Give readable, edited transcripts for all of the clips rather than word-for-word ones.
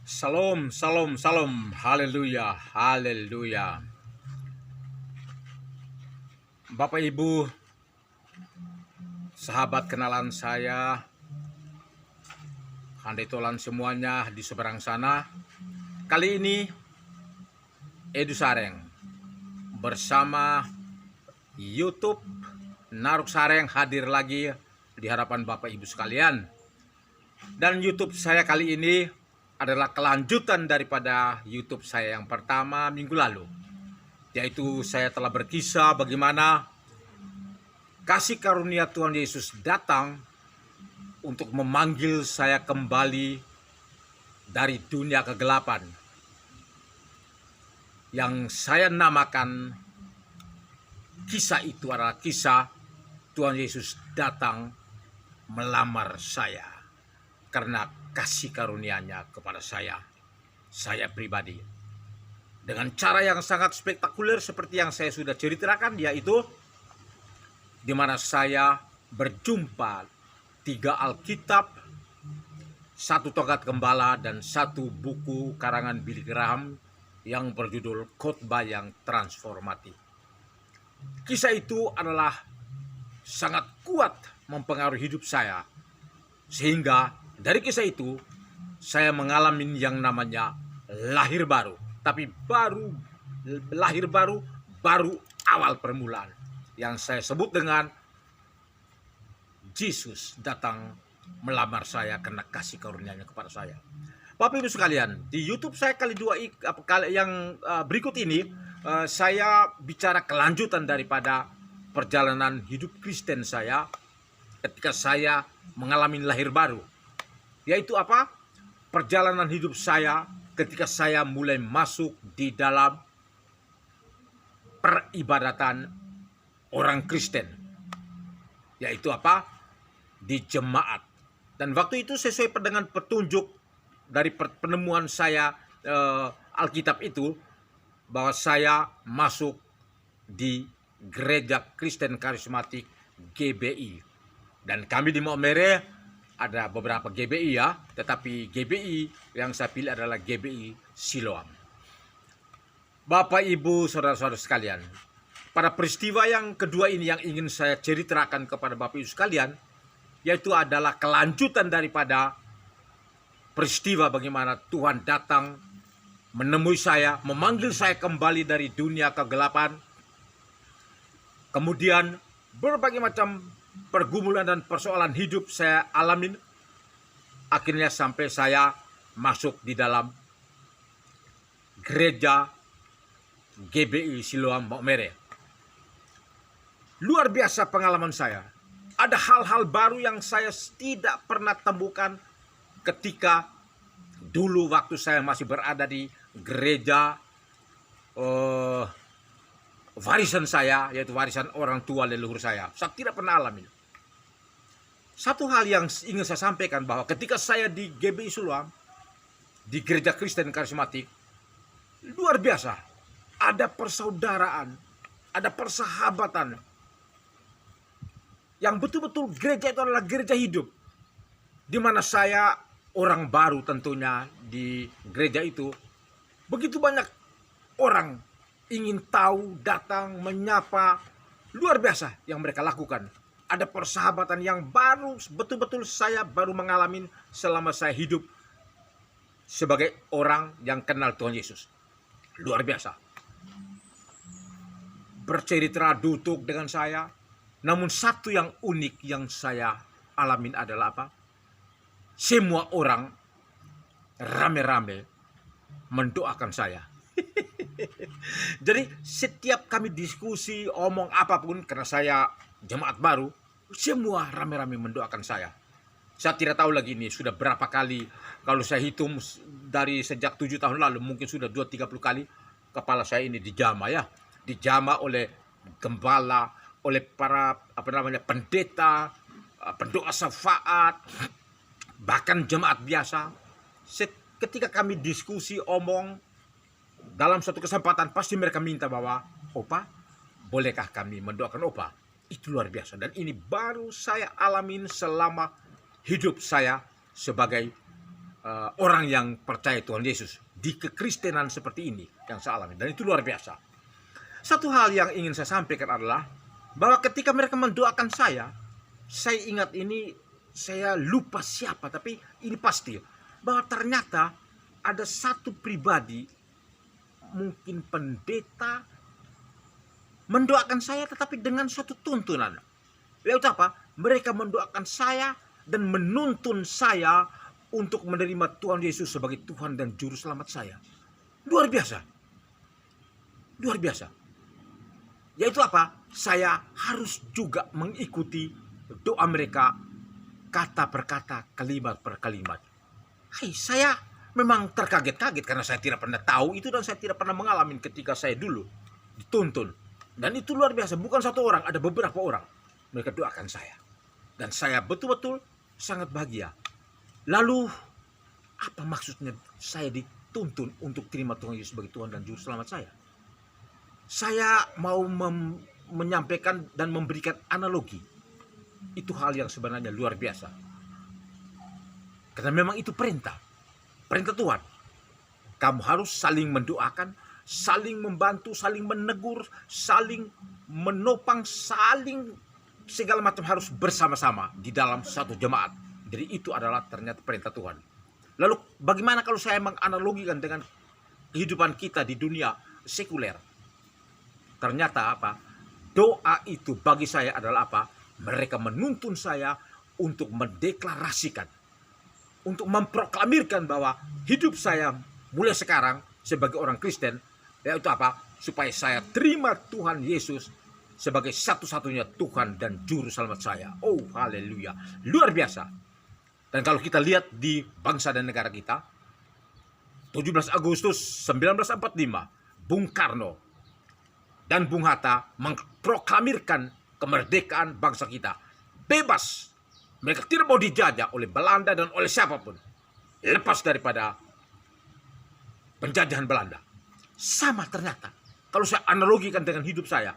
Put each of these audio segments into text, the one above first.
Salam, salam, salam. Haleluya, haleluya. Bapak Ibu, sahabat kenalan saya, handai tolan semuanya di seberang sana. Kali ini Edu Sareng bersama YouTube Naruk Sareng hadir lagi di hadapan Bapak Ibu sekalian. Dan YouTube saya kali ini adalah kelanjutan daripada YouTube saya yang pertama minggu lalu. Yaitu saya telah berkisah bagaimana kasih karunia Tuhan Yesus datang untuk memanggil saya kembali dari dunia kegelapan. Yang saya namakan kisah itu adalah kisah Tuhan Yesus datang melamar saya. Karena kasih karunia-Nya kepada saya pribadi. Dengan cara yang sangat spektakuler seperti yang saya sudah ceritakan, yaitu di mana saya berjumpa 3 Alkitab, 1 Togat Gembala, dan 1 buku karangan Billy Graham yang berjudul Khotbah yang Transformatif. Kisah itu adalah sangat kuat mempengaruhi hidup saya, sehingga dari kisah itu saya mengalami yang namanya lahir baru. Tapi lahir baru awal permulaan. Yang saya sebut dengan Yesus datang melamar saya karena kasih karunia-Nya kepada saya. Bapak Ibu sekalian, di YouTube saya yang berikut ini, saya bicara kelanjutan daripada perjalanan hidup Kristen saya ketika saya mengalami lahir baru. Yaitu apa? Perjalanan hidup saya ketika saya mulai masuk di dalam peribadatan orang Kristen. Yaitu apa? Di jemaat. Dan waktu itu sesuai dengan petunjuk dari penemuan saya Alkitab itu, bahwa saya masuk di Gereja Kristen Karismatik GBI. Dan kami di Maumere ada beberapa GBI ya, tetapi GBI yang saya pilih adalah GBI Siloam. Bapak, Ibu, saudara-saudara sekalian, pada peristiwa yang kedua ini yang ingin saya ceritakan kepada Bapak Ibu sekalian, yaitu adalah kelanjutan daripada peristiwa bagaimana Tuhan datang menemui saya, memanggil saya kembali dari dunia kegelapan. Kemudian berbagai macam pergumulan dan persoalan hidup saya alamin. Akhirnya sampai saya masuk di dalam gereja GBI Siloam Maumere. Luar biasa pengalaman saya. Ada hal-hal baru yang saya tidak pernah temukan ketika dulu waktu saya masih berada di gereja warisan saya, yaitu warisan orang tua leluhur saya. Saya tidak pernah alami. Satu hal yang ingin saya sampaikan, bahwa ketika saya di GBI Siloam, di Gereja Kristen Karismatik, luar biasa. Ada persaudaraan, ada persahabatan. Yang betul-betul gereja itu adalah gereja hidup. Di mana saya orang baru tentunya di gereja itu. Begitu banyak orang ingin tahu, datang, menyapa. Luar biasa yang mereka lakukan. Ada persahabatan yang baru, betul-betul saya baru mengalami selama saya hidup sebagai orang yang kenal Tuhan Yesus. Luar biasa. Bercerita, duduk dengan saya. Namun satu yang unik yang saya alamin adalah apa? Semua orang rame-rame mendoakan saya. Jadi setiap kami diskusi, omong apapun, karena saya jemaat baru, semua rame-rame mendoakan saya. Saya tidak tahu lagi ini sudah berapa kali. Kalau saya hitung dari sejak 7 tahun lalu, mungkin sudah 2-30 kali kepala saya ini dijamah ya. Dijamah oleh gembala, oleh para pendeta, pendoa syafaat, bahkan jemaat biasa. Ketika kami diskusi, omong, dalam suatu kesempatan pasti mereka minta bahwa, "Opa, bolehkah kami mendoakan Opa?" Itu luar biasa. Dan ini baru saya alamin selama hidup saya sebagai orang yang percaya Tuhan Yesus di kekristenan seperti ini yang saya alami, dan itu luar biasa. Satu hal yang ingin saya sampaikan adalah bahwa ketika mereka mendoakan saya ingat ini, saya lupa siapa, tapi ini pasti bahwa ternyata ada satu pribadi, mungkin pendeta, mendoakan saya tetapi dengan satu tuntunan. Yaitu apa? Mereka mendoakan saya dan menuntun saya untuk menerima Tuhan Yesus sebagai Tuhan dan Juru Selamat saya. Luar biasa. Luar biasa. Yaitu apa? Saya harus juga mengikuti doa mereka kata per kata, kalimat per kalimat. Hai, saya memang terkaget-kaget karena saya tidak pernah tahu itu dan saya tidak pernah mengalami ketika saya dulu dituntun. Dan itu luar biasa, bukan satu orang, ada beberapa orang. Mereka doakan saya. Dan saya betul-betul sangat bahagia. Lalu, apa maksudnya saya dituntun untuk terima Tuhan Yesus sebagai Tuhan dan Juru Selamat saya? Saya mau menyampaikan dan memberikan analogi. Itu hal yang sebenarnya luar biasa. Karena memang itu perintah. Perintah Tuhan. Kamu harus saling mendoakan, saling membantu, saling menegur, saling menopang, saling segala macam, harus bersama-sama di dalam satu jemaat. Jadi itu adalah ternyata perintah Tuhan. Lalu bagaimana kalau saya menganalogikan dengan kehidupan kita di dunia sekuler? Ternyata apa? Doa itu bagi saya adalah apa? Mereka menuntun saya untuk mendeklarasikan, untuk memproklamirkan bahwa hidup saya mulai sekarang sebagai orang Kristen, yaitu apa? Supaya saya terima Tuhan Yesus sebagai satu-satunya Tuhan dan Juru Selamat saya. Oh, haleluya. Luar biasa. Dan kalau kita lihat di bangsa dan negara kita, 17 Agustus 1945, Bung Karno dan Bung Hatta memproklamirkan kemerdekaan bangsa kita. Bebas. Mereka tidak mau dijajah oleh Belanda dan oleh siapapun. Lepas daripada penjajahan Belanda. Sama ternyata. Kalau saya analogikan dengan hidup saya,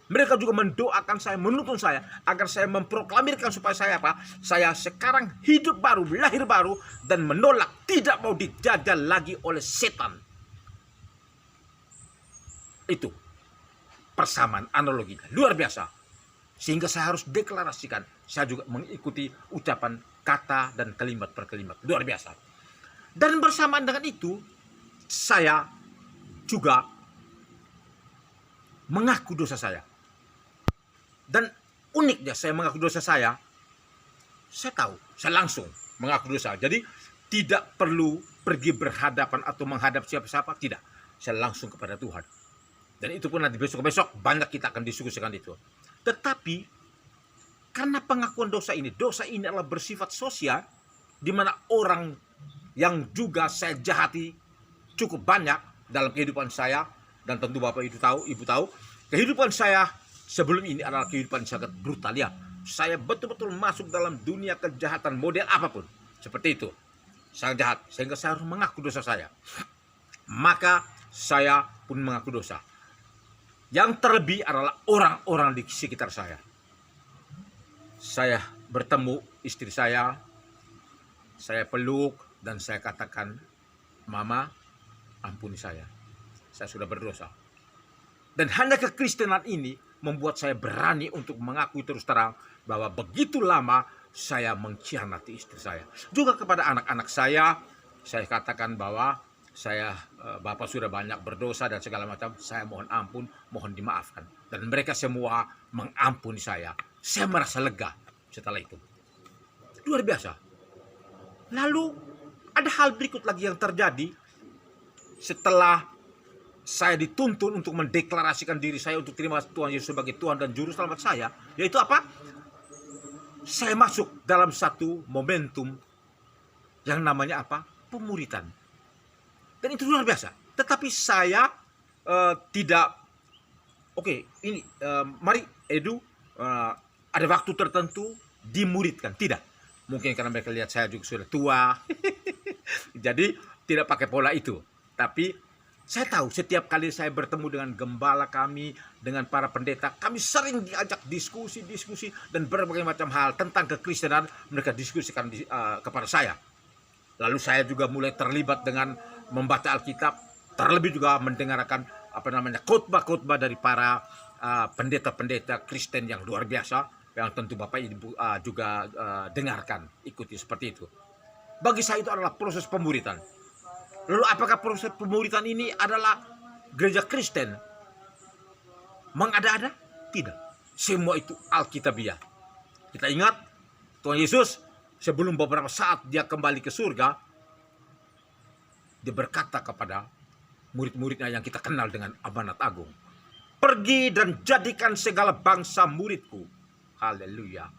mereka juga mendoakan saya, menuntun saya agar saya memproklamirkan supaya saya apa? Saya sekarang hidup baru, lahir baru, dan menolak, tidak mau dijajah lagi oleh setan. Itu persamaan analoginya, luar biasa. Sehingga saya harus deklarasikan, saya juga mengikuti ucapan kata dan kalimat per kalimat, luar biasa. Dan bersamaan dengan itu, saya juga mengaku dosa saya. Dan uniknya saya mengaku dosa saya tahu, saya langsung mengaku dosa. Jadi tidak perlu pergi berhadapan atau menghadap siapa-siapa, tidak. Saya langsung kepada Tuhan. Dan itu pun nanti besok-besok banyak kita akan diskusikan itu. Tetapi karena pengakuan dosa ini adalah bersifat sosial, di mana orang yang juga saya jahati cukup banyak dalam kehidupan saya, dan tentu Bapak itu tahu, Ibu tahu, kehidupan saya sebelum ini adalah kehidupan sangat brutal ya. Saya betul-betul masuk dalam dunia kejahatan model apapun. Seperti itu. Sangat jahat. Sehingga saya harus mengaku dosa saya. Maka saya pun mengaku dosa. Yang terlebih adalah orang-orang di sekitar saya. Saya bertemu istri saya peluk, dan saya katakan, Mama, ampuni saya sudah berdosa. Dan hanya kekristenan ini membuat saya berani untuk mengakui terus terang bahwa begitu lama saya mengkhianati istri saya. Juga kepada anak-anak saya katakan bahwa Bapak sudah banyak berdosa dan segala macam. Saya mohon ampun, mohon dimaafkan. Dan mereka semua mengampuni saya. Saya merasa lega setelah itu. Luar biasa. Lalu ada hal berikut lagi yang terjadi setelah saya dituntun untuk mendeklarasikan diri saya untuk terima Tuhan Yesus sebagai Tuhan dan Juru Selamat saya. Yaitu apa? Saya masuk dalam satu momentum yang namanya apa? Pemuritan. Dan itu luar biasa. Tetapi saya tidak, mari Edu, ada waktu tertentu dimuridkan. Tidak. Mungkin karena mereka lihat saya juga sudah tua. Jadi tidak pakai pola itu. Tapi saya tahu setiap kali saya bertemu dengan gembala kami, dengan para pendeta, kami sering diajak diskusi dan berbagai macam hal tentang kekristenan mereka diskusikan kepada saya. Lalu saya juga mulai terlibat dengan membaca Alkitab, terlebih juga mendengarkan khotbah-khotbah dari para pendeta-pendeta Kristen yang luar biasa, yang tentu Bapak Ibu juga dengarkan, ikuti seperti itu. Bagi saya itu adalah proses pemuritan. Lalu apakah proses pemuritan ini adalah gereja Kristen mengada-ada? Tidak. Semua itu Alkitabiah. Kita ingat Tuhan Yesus sebelum beberapa saat dia kembali ke surga, dia berkata kepada murid-muridnya yang kita kenal dengan amanat agung, pergi dan jadikan segala bangsa muridku. Haleluya.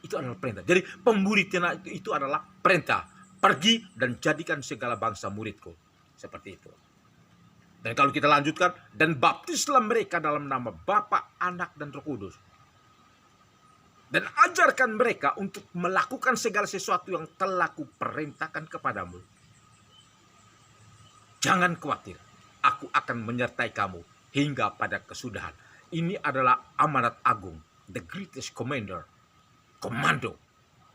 Itu adalah perintah. Jadi pemuridan itu adalah perintah. Pergi dan jadikan segala bangsa muridku. Seperti itu. Dan kalau kita lanjutkan, dan baptislah mereka dalam nama Bapa, Anak, dan Roh Kudus. Dan ajarkan mereka untuk melakukan segala sesuatu yang telah kuperintahkan kepadamu. Jangan khawatir, aku akan menyertai kamu hingga pada kesudahan. Ini adalah amanat agung, the greatest commander, komando.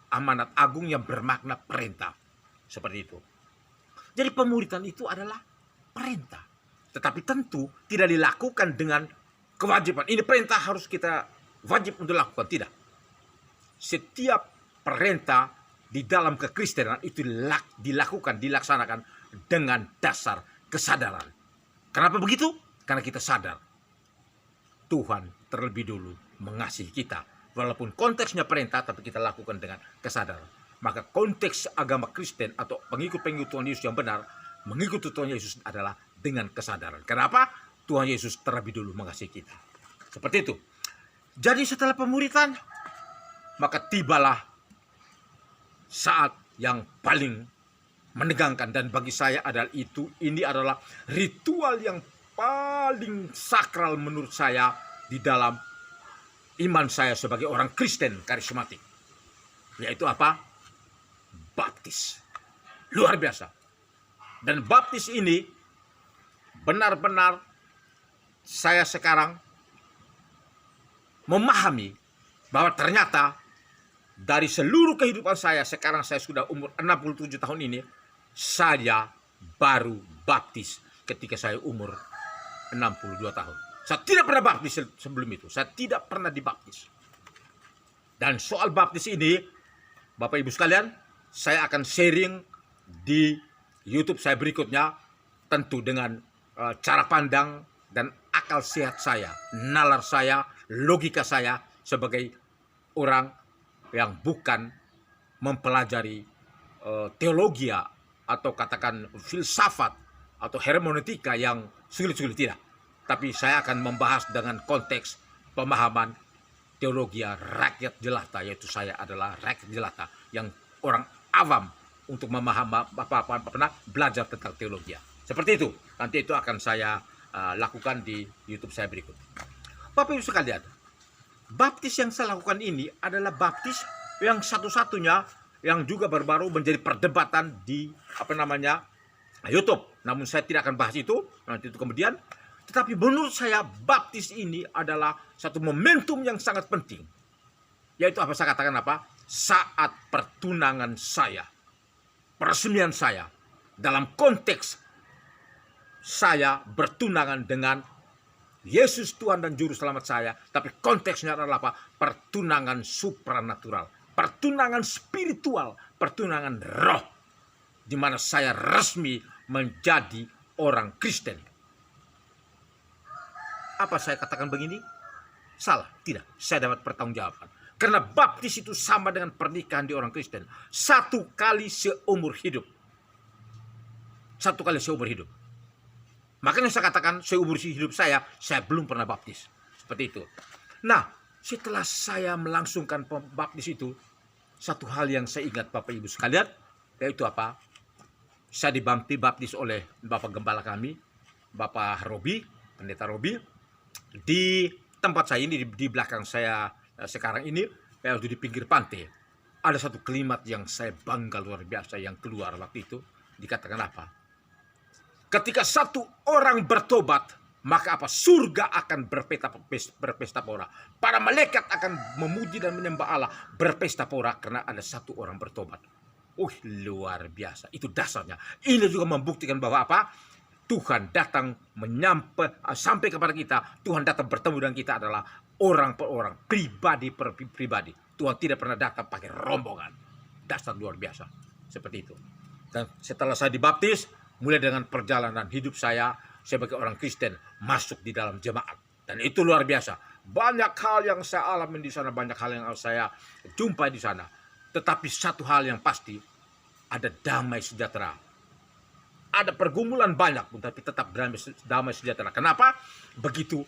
Amanat agung yang bermakna perintah. Seperti itu. Jadi pemuritan itu adalah perintah. Tetapi tentu tidak dilakukan dengan kewajiban. Ini perintah harus kita wajib untuk lakukan. Tidak. Setiap perintah di dalam kekristenan itu dilaksanakan dengan dasar kesadaran. Kenapa begitu? Karena kita sadar Tuhan terlebih dulu mengasihi kita. Walaupun konteksnya perintah, tapi kita lakukan dengan kesadaran. Maka konteks agama Kristen atau pengikut-pengikut Tuhan Yesus yang benar, mengikuti Tuhan Yesus adalah dengan kesadaran. Kenapa? Tuhan Yesus terlebih dulu mengasihi kita. Seperti itu. Jadi setelah pemuritan, maka tibalah saat yang paling menegangkan, dan bagi saya ini adalah ritual yang paling sakral menurut saya di dalam iman saya sebagai orang Kristen karismatik. Yaitu apa? Baptis. Luar biasa. Dan baptis ini benar-benar saya sekarang memahami bahwa ternyata dari seluruh kehidupan saya, sekarang saya sudah umur 67 tahun ini, saya baru baptis ketika saya umur 62 tahun. Saya tidak pernah baptis sebelum itu. Saya tidak pernah dibaptis. Dan soal baptis ini, Bapak Ibu sekalian, saya akan sharing di YouTube saya berikutnya, tentu dengan cara pandang dan akal sehat saya, nalar saya, logika saya sebagai orang yang bukan mempelajari teologi atau katakan filsafat atau hermeneutika yang sulit-sulit, tidak. Tapi saya akan membahas dengan konteks pemahaman teologi rakyat jelata, yaitu saya adalah rakyat jelata yang orang awam untuk memahami belajar tentang teologi. Seperti itu. Nanti itu akan saya lakukan di YouTube saya berikut. Bapak Ibu sekalian, baptis yang saya lakukan ini adalah baptis yang satu-satunya yang juga baru-baru menjadi perdebatan di YouTube. Namun saya tidak akan bahas itu nanti itu kemudian. Tetapi menurut saya baptis ini adalah satu momentum yang sangat penting. Yaitu apa saya katakan apa? Saat pertunangan saya, peresmian saya, dalam konteks saya bertunangan dengan Yesus Tuhan dan Juru Selamat saya, tapi konteksnya adalah apa? Pertunangan supranatural, pertunangan spiritual, pertunangan roh, di mana saya resmi menjadi orang Kristen. Apa saya katakan begini? Salah? Tidak. Saya dapat pertanggungjawaban. Karena baptis itu sama dengan pernikahan di orang Kristen. Satu kali seumur hidup. Satu kali seumur hidup. Makanya saya katakan seumur hidup saya belum pernah baptis. Seperti itu. Nah, setelah saya melangsungkan baptis itu, satu hal yang saya ingat Bapak Ibu sekalian, yaitu apa? Saya dibaptis oleh Bapak Gembala kami, Bapak Robi, Pendeta Robi, di tempat saya ini, di belakang saya sekarang ini, yaitu di pinggir pantai. Ada satu kalimat yang saya bangga luar biasa yang keluar waktu itu. Dikatakan apa? Ketika satu orang bertobat, maka apa? Surga akan berpesta pora. Para malaikat akan memuji dan menyembah Allah, berpesta pora karena ada satu orang bertobat. Luar biasa. Itu dasarnya. Ini juga membuktikan bahwa apa? Tuhan datang sampai kepada kita. Tuhan datang bertemu dengan kita adalah orang per orang, pribadi per pribadi. Tuhan tidak pernah datang pakai rombongan. Dasar luar biasa. Seperti itu. Dan setelah saya dibaptis, mulai dengan perjalanan hidup saya sebagai orang Kristen masuk di dalam jemaat. Dan itu luar biasa. Banyak hal yang saya alami di sana, banyak hal yang saya jumpai di sana. Tetapi satu hal yang pasti, ada damai sejahtera. Ada pergumulan banyak pun, tapi tetap damai sejahtera. Kenapa? Begitu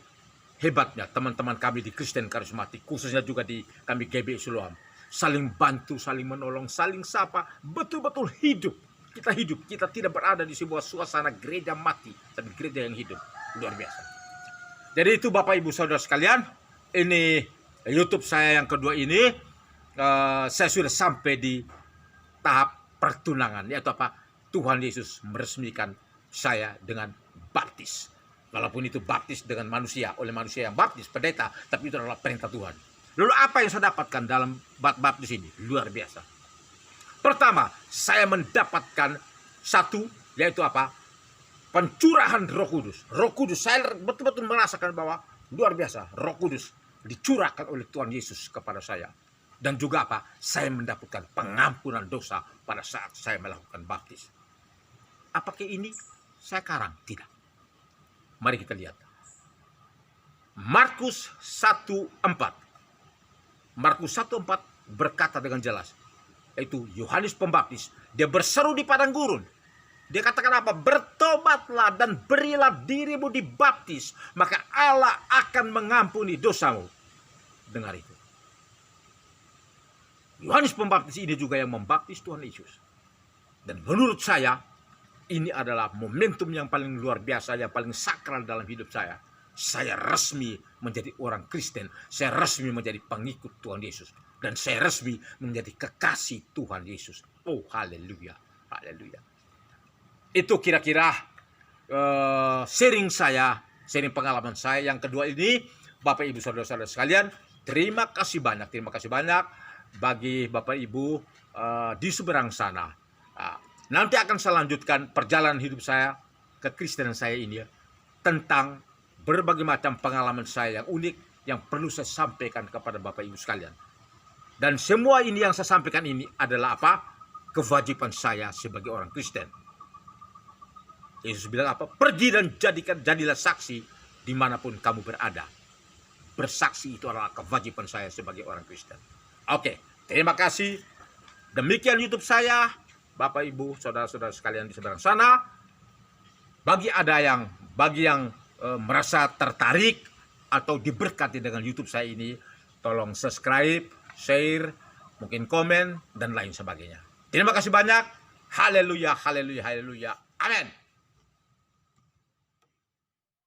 hebatnya teman-teman kami di Kristen Karismatik, khususnya juga di kami GBI Siloam. Saling bantu, saling menolong, saling sapa, betul-betul hidup. Kita tidak berada di sebuah suasana gereja mati, tapi gereja yang hidup. Luar biasa. Jadi itu Bapak Ibu Saudara sekalian, ini YouTube saya yang kedua ini. Saya sudah sampai di tahap pertunangan, yaitu apa? Tuhan Yesus meresmikan saya dengan baptis. Walaupun itu baptis dengan manusia, oleh manusia yang baptis, pendeta, tapi itu adalah perintah Tuhan. Lalu apa yang saya dapatkan dalam baptis ini? Luar biasa. Pertama, saya mendapatkan satu, yaitu apa? Pencurahan Roh Kudus. Roh Kudus, saya betul-betul merasakan bahwa luar biasa, Roh Kudus dicurahkan oleh Tuhan Yesus kepada saya. Dan juga apa? Saya mendapatkan pengampunan dosa pada saat saya melakukan baptis. Apakah ini saya karang? Tidak. Mari kita lihat. Markus 1:4. Markus 1:4 berkata dengan jelas. Yaitu Yohanes Pembaptis. Dia berseru di padang gurun. Dia katakan apa? Bertobatlah dan berilah dirimu dibaptis. Maka Allah akan mengampuni dosamu. Dengar itu. Yohanes Pembaptis ini juga yang membaptis Tuhan Yesus. Dan menurut saya, ini adalah momentum yang paling luar biasa, yang paling sakral dalam hidup saya. Saya resmi menjadi orang Kristen. Saya resmi menjadi pengikut Tuhan Yesus. Dan saya resmi menjadi kekasih Tuhan Yesus. Oh, haleluya. Haleluya. Itu kira-kira sharing pengalaman saya. Yang kedua ini, Bapak Ibu Saudara-saudara sekalian, terima kasih banyak bagi Bapak Ibu di seberang sana. Nanti akan saya lanjutkan perjalanan hidup saya, kekristenan saya ini ya, tentang berbagai macam pengalaman saya yang unik yang perlu saya sampaikan kepada Bapak Ibu sekalian. Dan semua ini yang saya sampaikan ini adalah apa? Kewajiban saya sebagai orang Kristen. Yesus bilang apa? Pergi dan jadilah saksi dimanapun kamu berada. Bersaksi itu adalah kewajiban saya sebagai orang Kristen. Oke, terima kasih. Demikian YouTube saya, Bapak Ibu, saudara-saudara sekalian di seberang sana. Bagi yang merasa tertarik atau diberkati dengan YouTube saya ini, tolong subscribe, share, mungkin komen dan lain sebagainya. Terima kasih banyak. Haleluya, haleluya, haleluya. Amin.